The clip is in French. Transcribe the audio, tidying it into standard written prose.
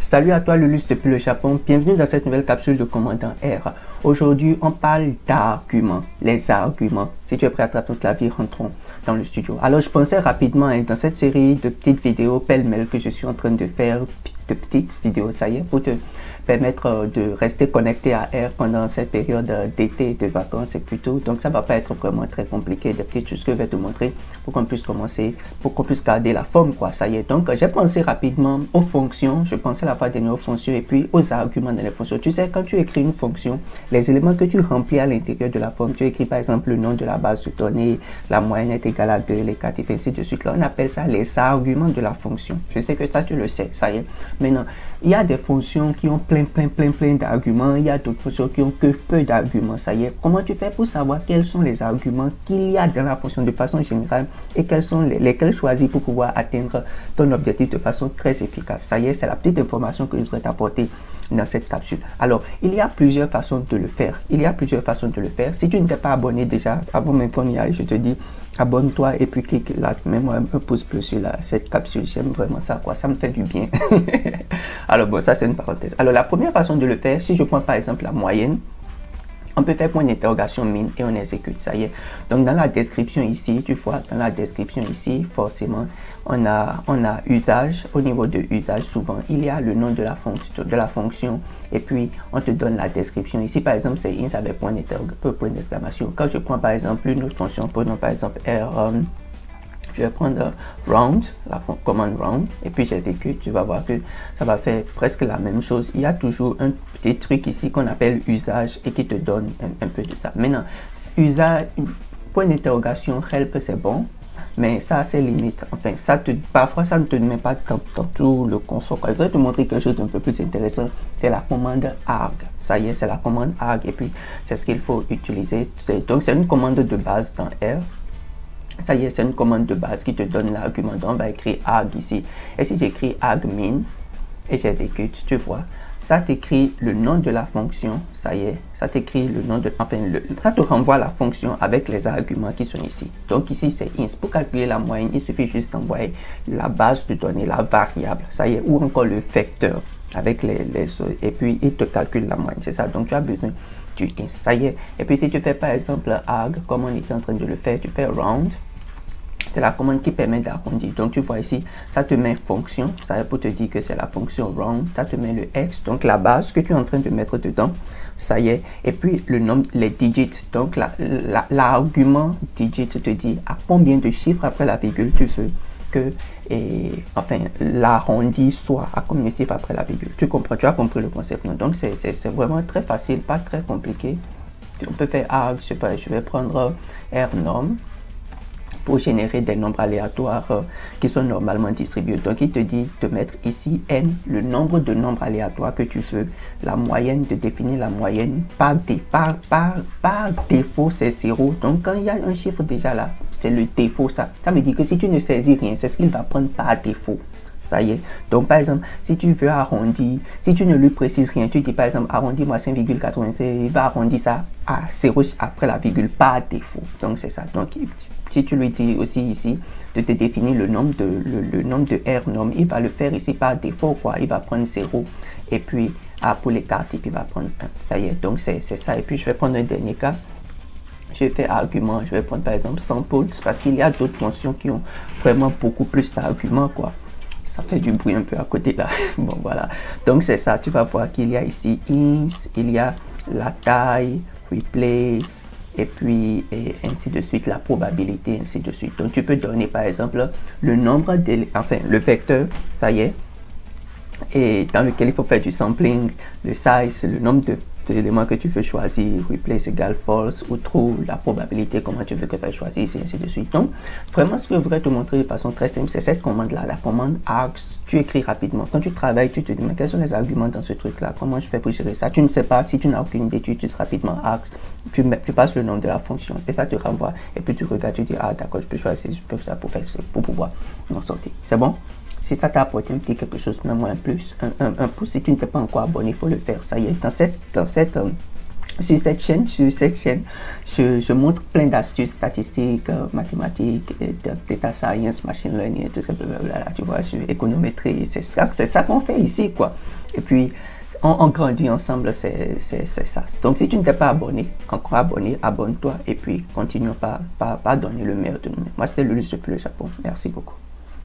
Salut à toi Lulus depuis le Japon, bienvenue dans cette nouvelle capsule de Commandant R. Aujourd'hui on parle d'arguments, les arguments. Si tu es prêt à toute la vie, rentrons dans le studio. Alors je pensais rapidement dans cette série de petites vidéos pêle-mêle que je suis en train de faire, de petites vidéos, ça y est, pour te permettre de rester connecté à R pendant cette période d'été, de vacances et puis tout. Donc ça va pas être vraiment très compliqué, des petites choses que je vais te montrer pour qu'on puisse commencer, pour qu'on puisse garder la forme quoi, ça y est. Donc j'ai pensé rapidement aux fonctions, je pensais à la fois des aux fonctions et puis aux arguments dans les fonctions. Tu sais, quand tu écris une fonction, les éléments que tu remplis à l'intérieur de la forme, tu écris par exemple le nom de la base de données, la moyenne est égale à 2, les 4 et ainsi de suite. Là on appelle ça les arguments de la fonction. Je sais que ça tu le sais, ça y est. Maintenant, il y a des fonctions qui ont plein d'arguments, il y a d'autres fonctions qui ont que peu d'arguments, ça y est. Comment tu fais pour savoir quels sont les arguments qu'il y a dans la fonction de façon générale et quels sont lesquels choisir pour pouvoir atteindre ton objectif de façon très efficace? Ça y est, c'est la petite information que je voudrais t'apporter dans cette capsule. Alors, il y a plusieurs façons de le faire. Il y a plusieurs façons de le faire. Si tu ne t'es pas abonné déjà, avant même qu'on y aille, je te dis, abonne-toi et puis clique là, mets-moi un pouce bleu sur cette capsule. J'aime vraiment ça, quoi. Ça me fait du bien. Alors bon, ça c'est une parenthèse. Alors, la première façon de le faire, si je prends par exemple la moyenne, on peut faire point d'interrogation min et on exécute, ça y est. Donc dans la description ici, tu vois, dans la description ici, forcément, on a usage. Au niveau de usage, souvent, il y a le nom de la fonction et puis on te donne la description. Ici, par exemple, c'est int avec point d'exclamation. Quand je prends par exemple une autre fonction, prenons par exemple R, je vais prendre round, la commande round, et puis j'exécute, tu vas voir que ça va faire presque la même chose. Il y a toujours un petit truc ici qu'on appelle usage et qui te donne un peu de ça. Maintenant, usage, point d'interrogation, help, c'est bon, mais ça a ses limites. Enfin, parfois ça ne te met pas dans tout le console. Je vais te montrer quelque chose d'un peu plus intéressant. C'est la commande arg. Ça y est, c'est la commande arg, et puis c'est ce qu'il faut utiliser. Donc c'est une commande de base dans R. Ça y est, c'est une commande de base qui te donne l'argument. Donc, on va écrire arg ici. Et si j'écris arg min et j'exécute, tu vois, ça t'écrit le nom de la fonction. Ça y est, ça t'écrit le nom de... Enfin, ça te renvoie la fonction avec les arguments qui sont ici. Donc, ici, c'est int. Pour calculer la moyenne, il suffit juste d'envoyer la base de données, la variable. Ça y est, ou encore le vecteur avec et puis, il te calcule la moyenne. C'est ça. Donc, tu as besoin du int. Ça y est. Et puis, si tu fais, par exemple, arg, comme on était en train de le faire, tu fais round. C'est la commande qui permet d'arrondir. Donc tu vois ici, ça te met fonction, ça pour te dire que c'est la fonction round, ça te met le x, donc la base que tu es en train de mettre dedans, ça y est, et puis le nombre, les digits, donc l'argument digit te dit à combien de chiffres après la virgule tu veux que, enfin, l'arrondi soit, à combien de chiffres après la virgule. Tu comprends, tu as compris le concept, non? Donc c'est vraiment très facile, pas très compliqué. On peut faire arg, je sais pas, je vais prendre rnorm pour générer des nombres aléatoires qui sont normalement distribués. Donc, il te dit de mettre ici n, le nombre de nombres aléatoires que tu veux, la moyenne, de définir la moyenne par défaut, c'est 0. Donc, quand il y a un chiffre déjà là, c'est le défaut, ça. Ça veut dire que si tu ne saisis rien, c'est ce qu'il va prendre par défaut. Ça y est. Donc, par exemple, si tu veux arrondir, si tu ne lui précises rien, tu dis par exemple, arrondis-moi 5,96, il va arrondir ça à 0 après la virgule par défaut. Donc, c'est ça. Donc, si tu lui dis aussi ici de te définir le nombre de rnorm, il va le faire ici par défaut, quoi. Il va prendre 0 et puis pour les cartes types, il va prendre 1. Ça y est. Donc, c'est ça. Et puis, je vais prendre un dernier cas. Je vais faire argument. Je vais prendre par exemple samples parce qu'il y a d'autres fonctions qui ont vraiment beaucoup plus d'arguments, quoi. Ça fait du bruit un peu à côté là. Bon, voilà. Donc, c'est ça. Tu vas voir qu'il y a ici int, il y a la taille, replace, et puis ainsi de suite, la probabilité, ainsi de suite. Donc, tu peux donner par exemple le nombre enfin, le vecteur, ça y est, et dans lequel il faut faire du sampling, le size, le nombre d'éléments que tu veux choisir, replace égale false ou true, la probabilité, comment tu veux que ça choisisse, et ainsi de suite. Donc, vraiment, ce que je voudrais te montrer de façon très simple, c'est cette commande-là, la commande args. Tu écris rapidement. Quand tu travailles, tu te dis, mais quels sont les arguments dans ce truc-là? Comment je fais pour gérer ça? Tu ne sais pas, si tu n'as aucune idée, tu utilises rapidement args, tu passes le nom de la fonction, et ça te renvoie, et puis tu regardes, tu dis, ah d'accord, je peux choisir, je peux faire ça pour pouvoir m'en sortir. C'est bon? Si ça t'a apporté un petit quelque chose, mets-moi un plus, un pouce. Si tu ne t'es pas encore abonné, il faut le faire. Ça y est, sur cette chaîne, je montre plein d'astuces statistiques, mathématiques, data science, machine learning, et tout ça, blablabla, tu vois, économétrie, c'est ça qu'on fait ici, quoi. Et puis, on grandit ensemble, c'est ça. Donc, si tu ne t'es pas abonné, encore abonné, abonne-toi et puis continue pas donner le meilleur de nous. Moi, c'était Lulus depuis le Japon. Merci beaucoup.